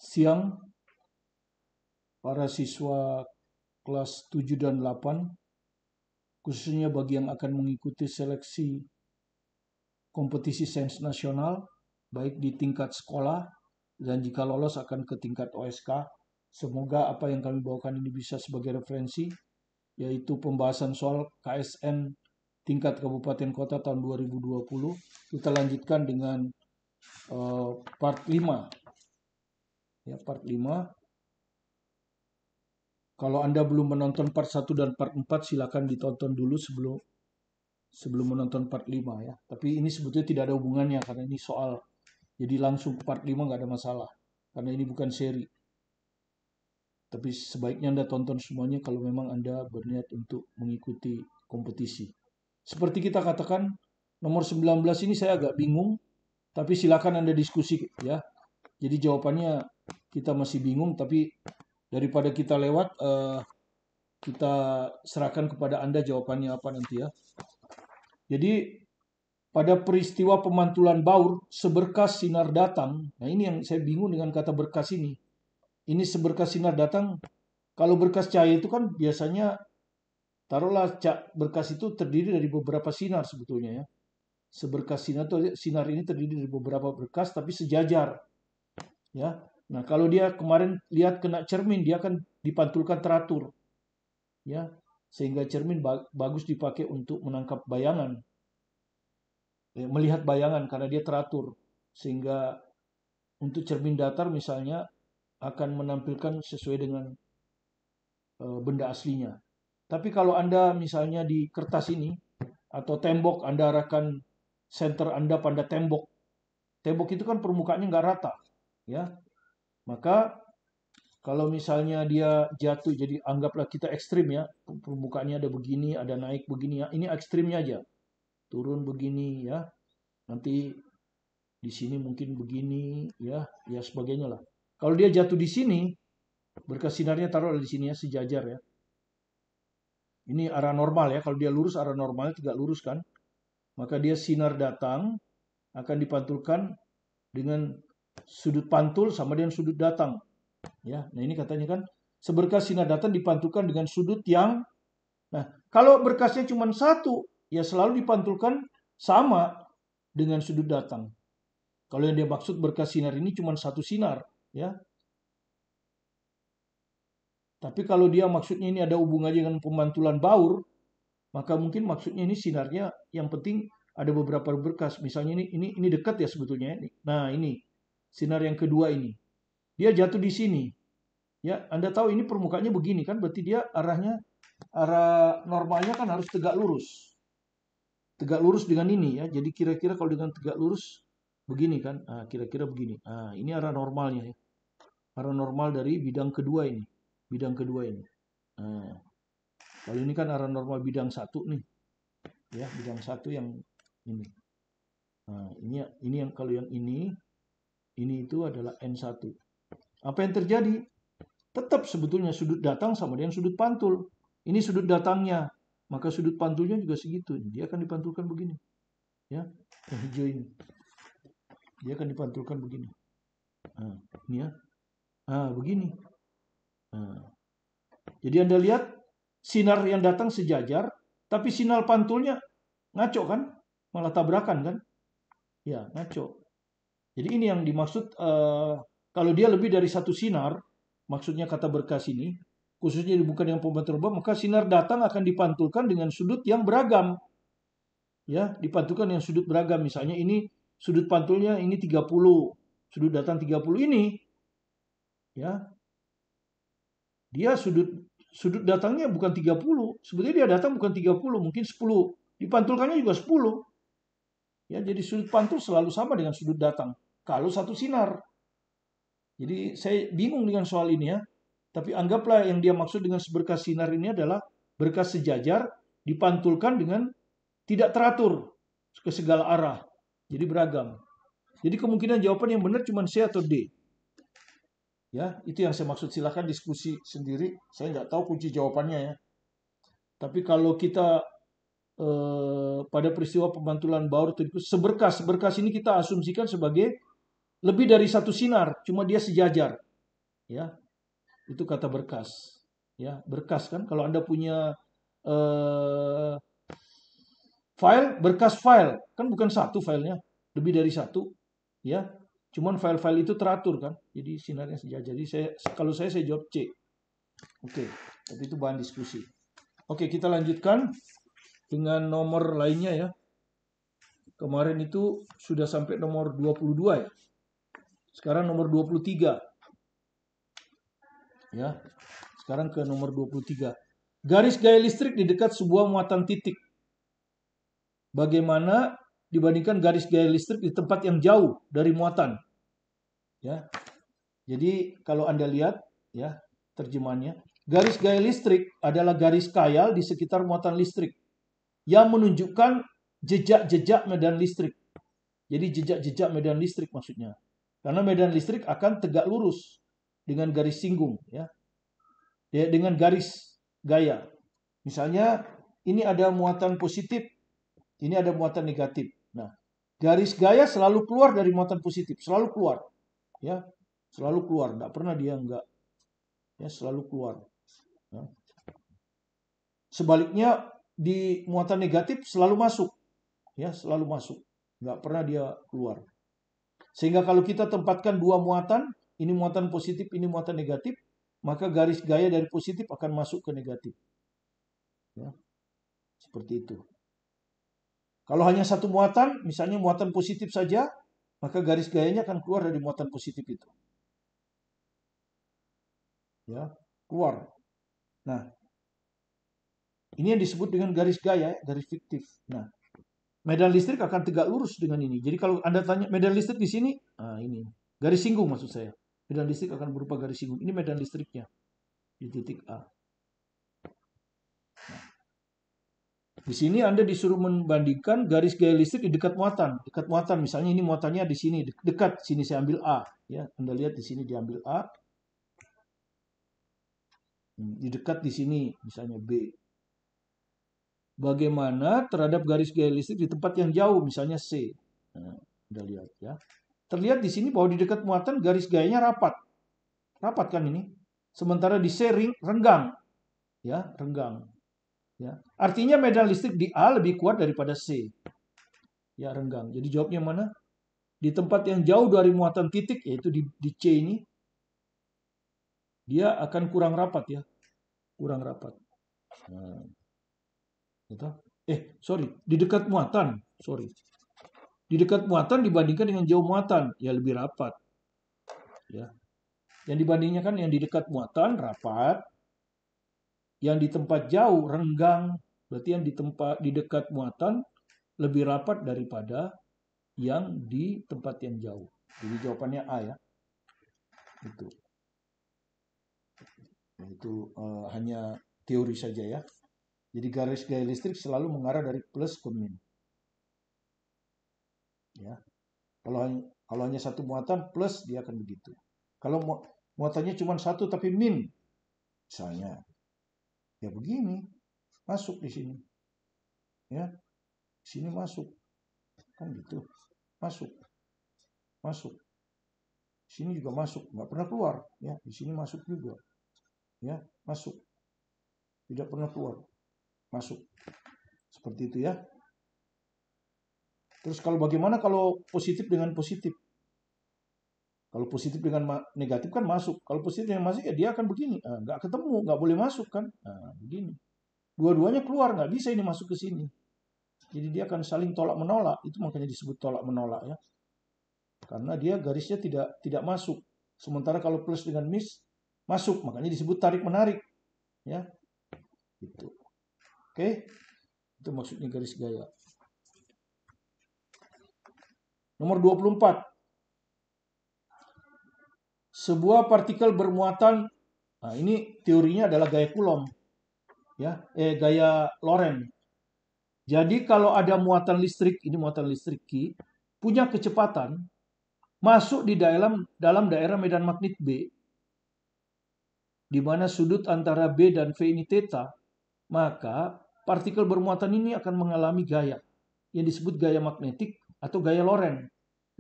Siang, para siswa kelas 7 dan 8, khususnya bagi yang akan mengikuti seleksi kompetisi sains nasional, baik di tingkat sekolah dan jika lolos akan ke tingkat OSK. Semoga apa yang kami bawakan ini bisa sebagai referensi, yaitu pembahasan soal KSN tingkat kabupaten kota tahun 2020. Kita lanjutkan dengan part 5. Ya, part 5. Kalau Anda belum menonton part 1 dan part 4, silakan ditonton dulu sebelum menonton part 5 ya. Tapi ini sebetulnya tidak ada hubungannya karena ini soal. Jadi langsung part 5 nggak ada masalah. Karena ini bukan seri. Tapi sebaiknya Anda tonton semuanya kalau memang Anda berniat untuk mengikuti kompetisi. Seperti kita katakan, nomor 19 ini saya agak bingung. Tapi silakan Anda diskusi ya. Jadi jawabannya kita masih bingung, tapi daripada kita lewat, kita serahkan kepada Anda jawabannya apa nanti ya. Jadi pada peristiwa pemantulan baur seberkas sinar datang. Nah ini yang saya bingung dengan kata berkas ini. Ini seberkas sinar datang. Kalau berkas cahaya itu kan biasanya taruhlah berkas itu terdiri dari beberapa sinar sebetulnya ya. Seberkas sinar ini terdiri dari beberapa berkas tapi sejajar ya. Nah kalau dia kemarin lihat kena cermin dia akan dipantulkan teratur ya, sehingga cermin bagus dipakai untuk menangkap bayangan. Melihat bayangan karena dia teratur, sehingga untuk cermin datar misalnya akan menampilkan sesuai dengan benda aslinya. Tapi kalau Anda misalnya di kertas ini atau tembok, Anda arahkan senter Anda pada tembok. Tembok itu kan permukaannya nggak rata, ya. Maka kalau misalnya dia jatuh, jadi anggaplah kita ekstrim ya, permukaannya ada begini, ada naik begini ya. Ini ekstrimnya aja, turun begini ya. Nanti di sini mungkin begini ya, ya sebagainya lah. Kalau dia jatuh di sini, berkas sinarnya taruh di sini ya, sejajar ya. Ini arah normal ya, kalau dia lurus arah normalnya tegak lurus kan. Maka dia sinar datang akan dipantulkan dengan sudut pantul sama dengan sudut datang. Ya, nah ini katanya kan seberkas sinar datang dipantulkan dengan sudut yang, nah kalau berkasnya cuma satu, ya selalu dipantulkan sama dengan sudut datang. Kalau yang dia maksud berkas sinar ini cuma satu sinar, ya. Tapi kalau dia maksudnya ini ada hubungannya dengan pemantulan baur, maka mungkin maksudnya ini sinarnya yang penting ada beberapa berkas. Misalnya ini dekat ya sebetulnya. Nah, ini sinar yang kedua ini. Dia jatuh di sini. Ya, Anda tahu ini permukaannya begini kan, berarti dia arah normalnya kan harus tegak lurus. Tegak lurus dengan ini ya. Jadi kira-kira kalau dengan tegak lurus begini kan. Ah, kira-kira begini. Ah, ini arah normalnya ya. Arah normal dari bidang kedua ini. Bidang kedua ini. Nah, kalau ini kan arah normal bidang satu nih. Ya, bidang satu yang ini. Nah, ini yang kalau yang ini itu adalah N1. Apa yang terjadi? Tetap sebetulnya sudut datang sama dengan sudut pantul. Ini sudut datangnya, maka sudut pantulnya juga segitu. Dia akan dipantulkan begini. Ya, yang hijau ini. Dia akan dipantulkan begini. Nah, ini ya. Nah, begini. Nah, jadi Anda lihat sinar yang datang sejajar, tapi sinar pantulnya ngaco kan? Malah tabrakan kan? Ya, ngaco. Jadi ini yang dimaksud kalau dia lebih dari satu sinar, maksudnya kata berkas ini, khususnya bukan yang pemantul terbang, maka sinar datang akan dipantulkan dengan sudut yang beragam. Ya, dipantulkan dengan sudut beragam. Misalnya ini sudut pantulnya ini 30, sudut datang 30 ini. Ya. Dia sudut datangnya bukan 30. Sebetulnya dia datang bukan 30, mungkin 10. Dipantulkannya juga 10. Ya, jadi sudut pantul selalu sama dengan sudut datang. Kalau satu sinar. Jadi saya bingung dengan soal ini ya. Tapi anggaplah yang dia maksud dengan berkas sinar ini adalah berkas sejajar dipantulkan dengan tidak teratur ke segala arah. Jadi beragam. Jadi kemungkinan jawaban yang benar cuma C atau D. Ya, itu yang saya maksud. Silahkan diskusi sendiri. Saya nggak tahu kunci jawabannya ya. Tapi kalau kita pada peristiwa pemantulan baur seberkas ini kita asumsikan sebagai lebih dari satu sinar, cuma dia sejajar. ya. Itu kata berkas. Ya, berkas kan kalau Anda punya eh, berkas file, kan bukan satu filenya, lebih dari satu, ya. Cuman file-file itu teratur kan. Jadi sinarnya sejajar. Jadi kalau saya jawab C. Oke, tapi itu bahan diskusi. Oke, kita lanjutkan dengan nomor lainnya ya. Kemarin itu sudah sampai nomor 22 ya. Sekarang nomor 23. Ya. Sekarang ke nomor 23. Garis gaya listrik di dekat sebuah muatan titik. Bagaimana dibandingkan garis gaya listrik di tempat yang jauh dari muatan? Ya. Jadi kalau Anda lihat ya terjemahannya, garis gaya listrik adalah garis khayal di sekitar muatan listrik yang menunjukkan jejak-jejak medan listrik. Jadi jejak-jejak medan listrik maksudnya. Karena medan listrik akan tegak lurus dengan garis singgung ya. Dengan garis gaya. Misalnya ini ada muatan positif, ini ada muatan negatif. Nah, garis gaya selalu keluar dari muatan positif, selalu keluar. Ya, selalu keluar, enggak pernah dia enggak. Ya, selalu keluar. Ya. Sebaliknya di muatan negatif selalu masuk. Ya, selalu masuk. Enggak pernah dia keluar. Sehingga kalau kita tempatkan dua muatan, ini muatan positif, ini muatan negatif, maka garis gaya dari positif akan masuk ke negatif. Ya, seperti itu. Kalau hanya satu muatan, misalnya muatan positif saja, maka garis gayanya akan keluar dari muatan positif itu. Ya, keluar. Nah, ini yang disebut dengan garis gaya, garis fiktif. Nah, medan listrik akan tegak lurus dengan ini. Jadi kalau Anda tanya medan listrik di sini, nah ini garis singgung maksud saya. Medan listrik akan berupa garis singgung. Ini medan listriknya di titik A. Nah, di sini Anda disuruh membandingkan garis gaya listrik di dekat muatan. Dekat muatan, misalnya ini muatannya di sini, dekat sini saya ambil A. Ya, Anda lihat di sini diambil A. Di dekat di sini, misalnya B. Bagaimana terhadap garis gaya listrik di tempat yang jauh, misalnya C. Nah, Anda lihat ya. Terlihat di sini bahwa di dekat muatan garis gayanya rapat. Rapat kan ini? Sementara di C renggang. Ya, renggang. Ya. Artinya medan listrik di A lebih kuat daripada C. Ya, renggang. Jadi jawabnya mana? Di tempat yang jauh dari muatan titik, yaitu di C ini, dia akan kurang rapat ya. Kurang rapat. Nah, gitu. Di dekat muatan. Sorry. Di dekat muatan dibandingkan dengan jauh muatan, ya lebih rapat. Ya. Yang dibandingnya kan yang di dekat muatan rapat, yang di tempat jauh renggang. Berarti yang di dekat muatan lebih rapat daripada yang di tempat yang jauh. Jadi jawabannya A ya. Itu hanya teori saja ya. Jadi garis gaya listrik selalu mengarah dari plus ke min. Ya. Kalau hanya satu muatan plus dia akan begitu. Kalau muatannya cuma satu tapi min, misalnya, ya begini, masuk di sini, ya, sini masuk, kan gitu, masuk, masuk, sini juga masuk, nggak pernah keluar, ya, di sini masuk juga, ya, masuk, tidak pernah keluar, masuk, seperti itu ya. Terus bagaimana kalau positif dengan positif? Kalau positif dengan negatif kan masuk. Kalau positif dengan masuk ya dia akan begini. Nah, nggak ketemu, nggak boleh masuk kan. Nah, begini. Dua-duanya keluar, nggak bisa ini masuk ke sini. Jadi dia akan saling tolak menolak. Itu makanya disebut tolak menolak ya. Karena dia garisnya tidak masuk. Sementara kalau plus dengan minus masuk, makanya disebut tarik menarik. Ya, gitu. Oke, itu maksudnya garis gaya. Nomor 24. Sebuah partikel bermuatan, nah ini teorinya adalah gaya Coulomb, ya, gaya Lorentz. Jadi kalau ada muatan listrik, ini muatan listrik Q, punya kecepatan, masuk di dalam daerah medan magnet B, di mana sudut antara B dan V ini theta, maka partikel bermuatan ini akan mengalami gaya, yang disebut gaya magnetik atau gaya Lorentz.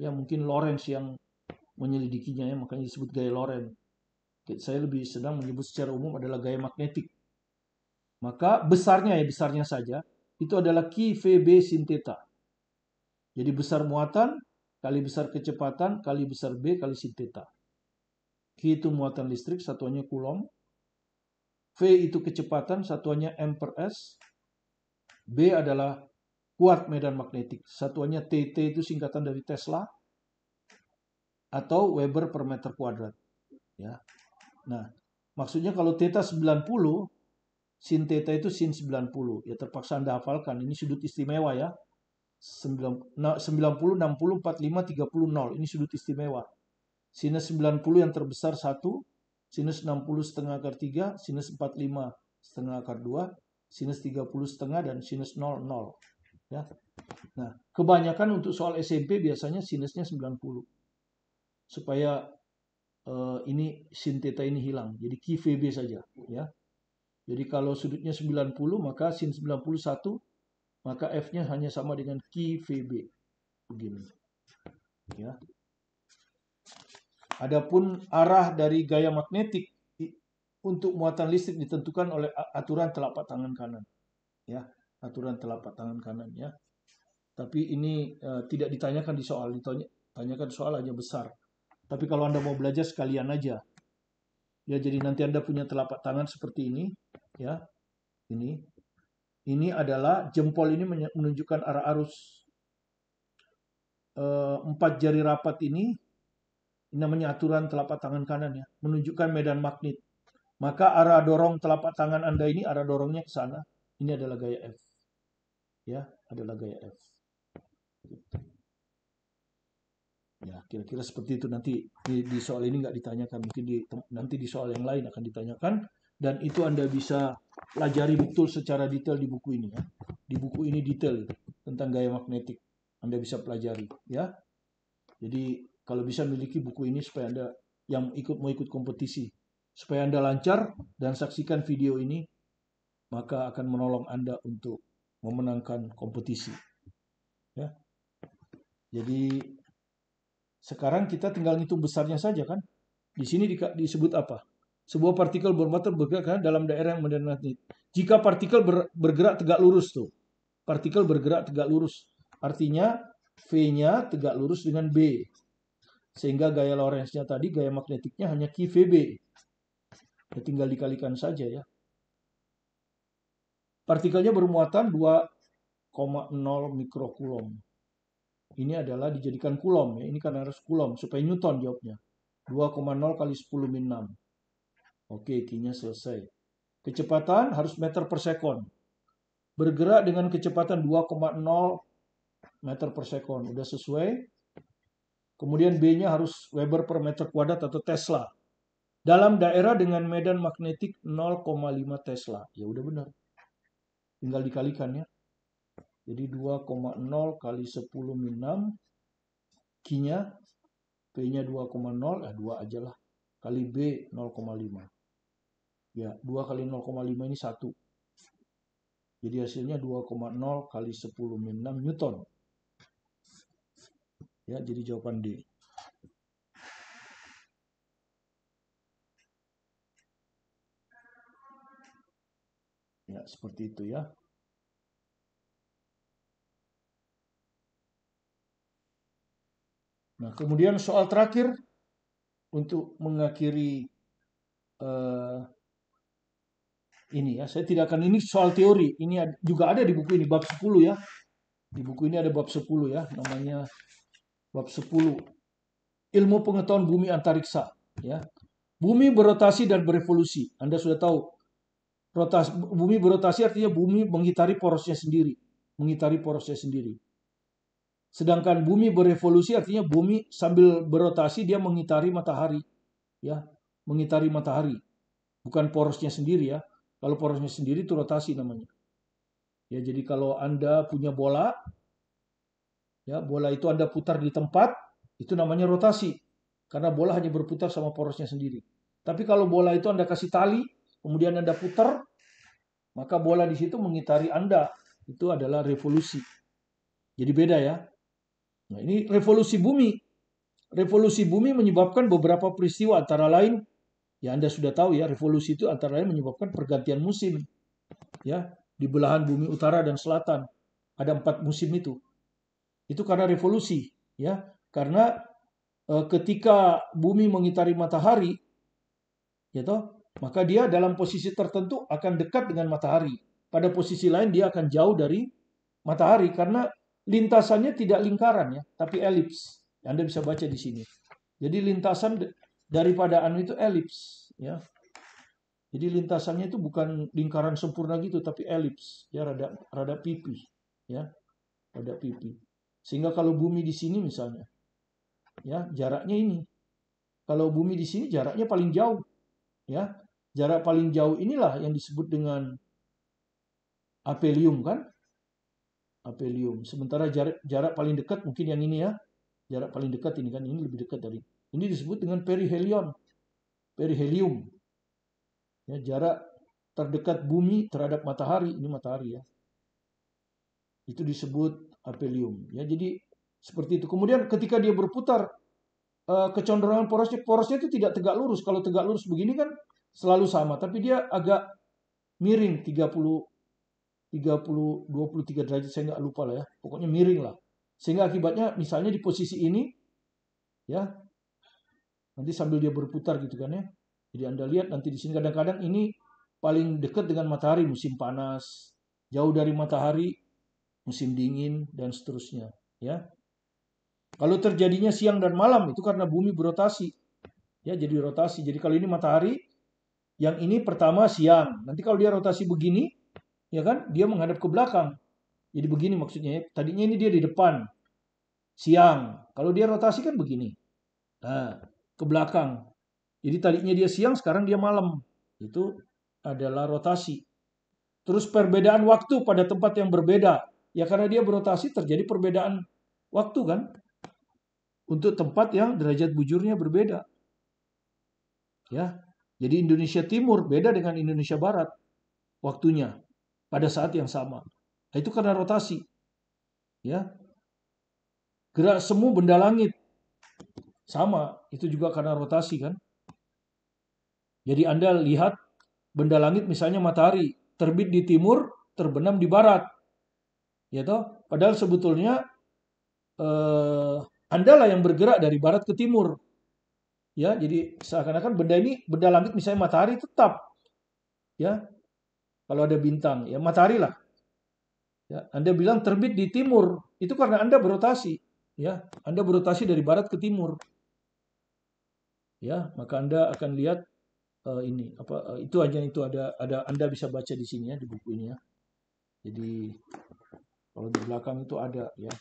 Ya mungkin Lorentz yang menyelidikinya ya, makanya disebut gaya Lorentz. Saya lebih sedang menyebut secara umum adalah gaya magnetik. Maka besarnya saja, itu adalah Q VB sin theta. Jadi besar muatan, kali besar kecepatan, kali besar B, kali sin theta. Q itu muatan listrik, satuannya Coulomb. V itu kecepatan, satuannya M per S. B adalah kuat medan magnetik, satuannya TT itu singkatan dari Tesla atau Weber per meter kuadrat. Ya. Nah, maksudnya kalau theta 90, sin theta itu sin 90. Ya terpaksa Anda hafalkan, ini sudut istimewa ya. 90, 60, 45, 30, 0. Ini sudut istimewa. Sinus 90 yang terbesar 1, sinus 60 setengah akar 3, sinus 45 setengah akar 2, sinus 30 setengah, dan sinus 0, 0. Ya. Nah, kebanyakan untuk soal SMP biasanya sinusnya 90. Supaya ini sin theta ini hilang. Jadi Q VB saja. Ya. Jadi kalau sudutnya 90, maka sin 91, maka F-nya hanya sama dengan Q VB. Begini. Ya. Adapun arah dari gaya magnetik untuk muatan listrik ditentukan oleh aturan telapak tangan kanan. Ya, aturan telapak tangan kanan ya. Tapi ini tidak ditanyakan di soal, ditanyakan soal aja besar. Tapi kalau Anda mau belajar sekalian aja. Ya, jadi nanti Anda punya telapak tangan seperti ini, ya. Ini. Ini adalah jempol ini menunjukkan arah arus. 4 jari rapat ini namanya aturan telapak tangan kanan ya, menunjukkan medan magnet. Maka arah dorong telapak tangan Anda ini, arah dorongnya ke sana. Ini adalah gaya F. Ya, adalah gaya F. Ya, kira-kira seperti itu. Nanti di soal ini nggak ditanyakan, mungkin nanti di soal yang lain akan ditanyakan. Dan itu Anda bisa pelajari betul secara detail di buku ini. Ya. Di buku ini detail tentang gaya magnetik. Anda bisa pelajari. Ya. Jadi kalau bisa miliki buku ini supaya Anda yang mau ikut kompetisi. Supaya Anda lancar dan saksikan video ini, maka akan menolong Anda untuk memenangkan kompetisi. Ya. Jadi sekarang kita tinggal ngitung besarnya saja kan. Di sini disebut apa? Sebuah partikel bermotor bergerak dalam daerah yang medan magnet. Jika partikel bergerak tegak lurus tuh. Partikel bergerak tegak lurus. Artinya V-nya tegak lurus dengan B. Sehingga gaya Lorentz-nya tadi, gaya magnetiknya hanya Q VB. Ya, tinggal dikalikan saja ya. Partikelnya bermuatan 2,0 mikrocoulomb. Ini adalah dijadikan coulomb ya. Ini karena harus coulomb supaya Newton jawabnya. 2,0 kali 10 min 6. Oke, Q-nya selesai. Kecepatan harus meter per sekon. Bergerak dengan kecepatan 2,0 meter per sekon. Udah sesuai. Kemudian B-nya harus Weber per meter kuadrat atau Tesla. Dalam daerah dengan medan magnetik 0,5 Tesla. Ya udah benar. Tinggal dikalikan ya. Jadi 2,0 kali 10 min 6. Q-nya, P-nya 2,0. 2 aja lah. Kali B 0,5. Ya, 2 kali 0,5 ini 1. Jadi hasilnya 2,0 kali 10 min 6 Newton. Ya, jadi jawaban D. Ya, seperti itu ya. Nah, kemudian soal terakhir untuk mengakhiri ini ya. Saya tidak akan, ini soal teori. Ini juga ada di buku ini, bab 10 ya. Di buku ini ada bab 10 ya, namanya bab 10. Ilmu pengetahuan bumi antariksa ya. Bumi berotasi dan berevolusi. Anda sudah tahu. Bumi berotasi artinya bumi mengitari porosnya sendiri. Mengitari porosnya sendiri. Sedangkan bumi berevolusi artinya bumi sambil berotasi dia mengitari matahari. Ya, mengitari matahari. Bukan porosnya sendiri ya. Kalau porosnya sendiri itu rotasi namanya. Ya, jadi kalau Anda punya bola, ya, bola itu Anda putar di tempat, itu namanya rotasi. Karena bola hanya berputar sama porosnya sendiri. Tapi kalau bola itu Anda kasih tali, kemudian Anda putar, maka bola di situ mengitari Anda. Itu adalah revolusi. Jadi beda ya. Nah, ini revolusi bumi. Revolusi bumi menyebabkan beberapa peristiwa, antara lain Ya Anda sudah tahu ya, revolusi itu antara lain menyebabkan pergantian musim. Ya, di belahan bumi utara dan selatan ada 4 musim itu. Itu karena revolusi, ya. Karena ketika bumi mengitari matahari, ya toh, maka dia dalam posisi tertentu akan dekat dengan matahari. Pada posisi lain dia akan jauh dari matahari karena lintasannya tidak lingkaran ya, tapi elips. Anda bisa baca di sini. Jadi lintasan daripada anu itu elips, ya. Jadi lintasannya itu bukan lingkaran sempurna gitu, tapi elips, ya rada pipi, ya, rada pipi. Sehingga kalau bumi di sini misalnya, ya jaraknya ini. Kalau bumi di sini jaraknya paling jauh, ya. Jarak paling jauh inilah yang disebut dengan aphelium kan? Aphelium. Sementara jarak paling dekat mungkin yang ini ya. Jarak paling dekat ini kan, ini lebih dekat dari. Ini disebut dengan perihelion. Perihelium. Ya, jarak terdekat bumi terhadap matahari, ini matahari ya. Itu disebut aphelium. Ya, jadi seperti itu. Kemudian ketika dia berputar, kecenderungan porosnya itu tidak tegak lurus. Kalau tegak lurus begini kan selalu sama, tapi dia agak miring 23 derajat, saya nggak lupa lah ya. Pokoknya miring lah. Sehingga akibatnya misalnya di posisi ini, ya, nanti sambil dia berputar gitu kan ya. Jadi Anda lihat nanti di sini kadang-kadang ini paling dekat dengan matahari musim panas, jauh dari matahari musim dingin dan seterusnya, ya. Kalau terjadinya siang dan malam itu karena bumi berotasi. Ya, jadi rotasi. Jadi kalau ini matahari, yang ini pertama siang. Nanti kalau dia rotasi begini, ya kan, dia menghadap ke belakang. Jadi begini maksudnya ya. Tadinya ini dia di depan. Siang. Kalau dia rotasi kan begini. Nah, ke belakang. Jadi tadinya dia siang, sekarang dia malam. Itu adalah rotasi. Terus perbedaan waktu pada tempat yang berbeda. Ya karena dia berotasi terjadi perbedaan waktu kan. Untuk tempat yang derajat bujurnya berbeda. Ya. Jadi Indonesia Timur beda dengan Indonesia Barat waktunya pada saat yang sama. Nah, itu karena rotasi. Ya. Gerak semu benda langit sama, itu juga karena rotasi kan. Jadi Anda lihat benda langit misalnya matahari terbit di timur, terbenam di barat. Ya toh? Padahal sebetulnya Anda lah yang bergerak dari barat ke timur. Ya, jadi seakan-akan benda langit misalnya matahari tetap ya. Kalau ada bintang, ya matahari lah. Ya, Anda bilang terbit di timur, itu karena Anda berotasi, ya. Anda berotasi dari barat ke timur. Ya, maka Anda akan lihat ini apa itu aja itu ada Anda bisa baca di sini ya di buku ini ya. Jadi kalau di belakang itu ada ya.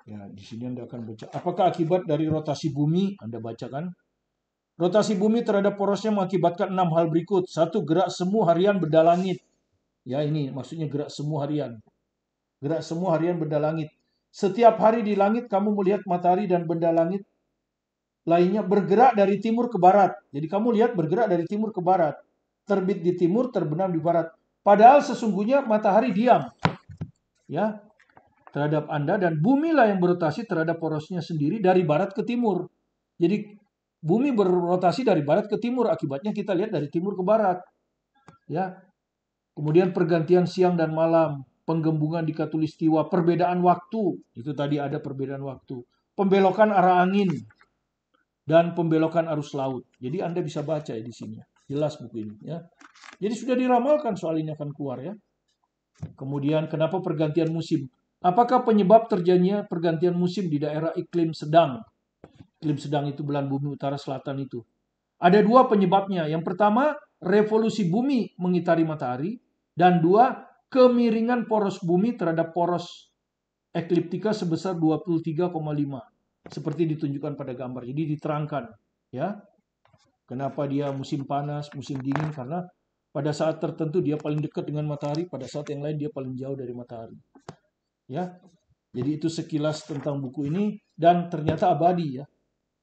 Ya, di sini Anda akan baca. Apakah akibat dari rotasi bumi? Anda bacakan. Rotasi bumi terhadap porosnya mengakibatkan 6 hal berikut. 1. Gerak semu harian benda langit. Ya, ini maksudnya gerak semu harian. Gerak semu harian benda langit. Setiap hari di langit kamu melihat matahari dan benda langit lainnya bergerak dari timur ke barat. Jadi kamu lihat bergerak dari timur ke barat. Terbit di timur, terbenam di barat. Padahal sesungguhnya matahari diam. Ya, terhadap Anda dan bumi lah yang berotasi terhadap porosnya sendiri dari barat ke timur. Jadi bumi berotasi dari barat ke timur, akibatnya kita lihat dari timur ke barat. Ya. Kemudian pergantian siang dan malam, penggembungan di khatulistiwa, perbedaan waktu, itu tadi ada perbedaan waktu. Pembelokan arah angin dan pembelokan arus laut. Jadi Anda bisa baca ya di sini. Jelas buku ini ya. Jadi sudah diramalkan soal ini akan keluar ya. Kemudian kenapa pergantian musim? Apakah penyebab terjadinya pergantian musim di daerah iklim sedang? Iklim sedang itu belahan bumi utara selatan itu. Ada 2 penyebabnya. Yang pertama, revolusi bumi mengitari matahari. Dan 2, kemiringan poros bumi terhadap poros ekliptika sebesar 23,5. Seperti ditunjukkan pada gambar. Jadi diterangkan. Ya, kenapa dia musim panas, musim dingin. Karena pada saat tertentu dia paling dekat dengan matahari. Pada saat yang lain dia paling jauh dari matahari. Ya, jadi itu sekilas tentang buku ini dan ternyata abadi ya.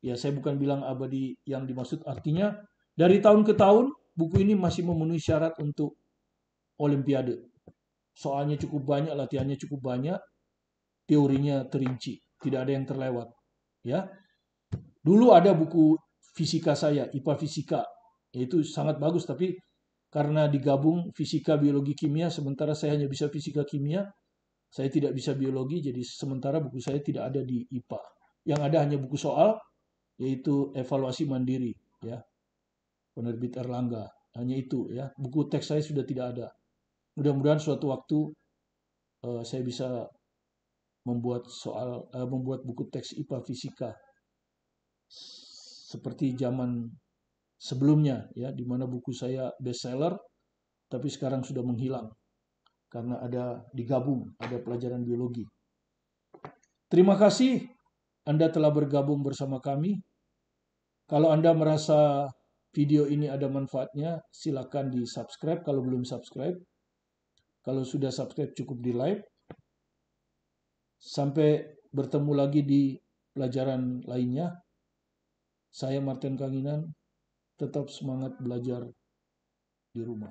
Ya, saya bukan bilang abadi yang dimaksud artinya dari tahun ke tahun buku ini masih memenuhi syarat untuk olimpiade. Soalnya cukup banyak, latihannya cukup banyak teorinya terinci, tidak ada yang terlewat. Ya, dulu ada buku fisika saya, IPA Fisika, itu sangat bagus, tapi karena digabung fisika, biologi, kimia, sementara saya hanya bisa fisika, kimia, saya tidak bisa biologi, jadi sementara buku saya tidak ada di IPA. Yang ada hanya buku soal, yaitu evaluasi mandiri, ya, penerbit Erlangga, hanya itu, ya. Buku teks saya sudah tidak ada. Mudah-mudahan suatu waktu saya bisa membuat buku teks IPA Fisika seperti zaman sebelumnya, ya, di mana buku saya bestseller, tapi sekarang sudah menghilang karena ada digabung, ada pelajaran biologi. Terima kasih Anda telah bergabung bersama kami. Kalau Anda merasa video ini ada manfaatnya, silakan di subscribe kalau belum subscribe. Kalau sudah subscribe cukup di like. Sampai bertemu lagi di pelajaran lainnya. Saya Martin Kanginan, tetap semangat belajar di rumah.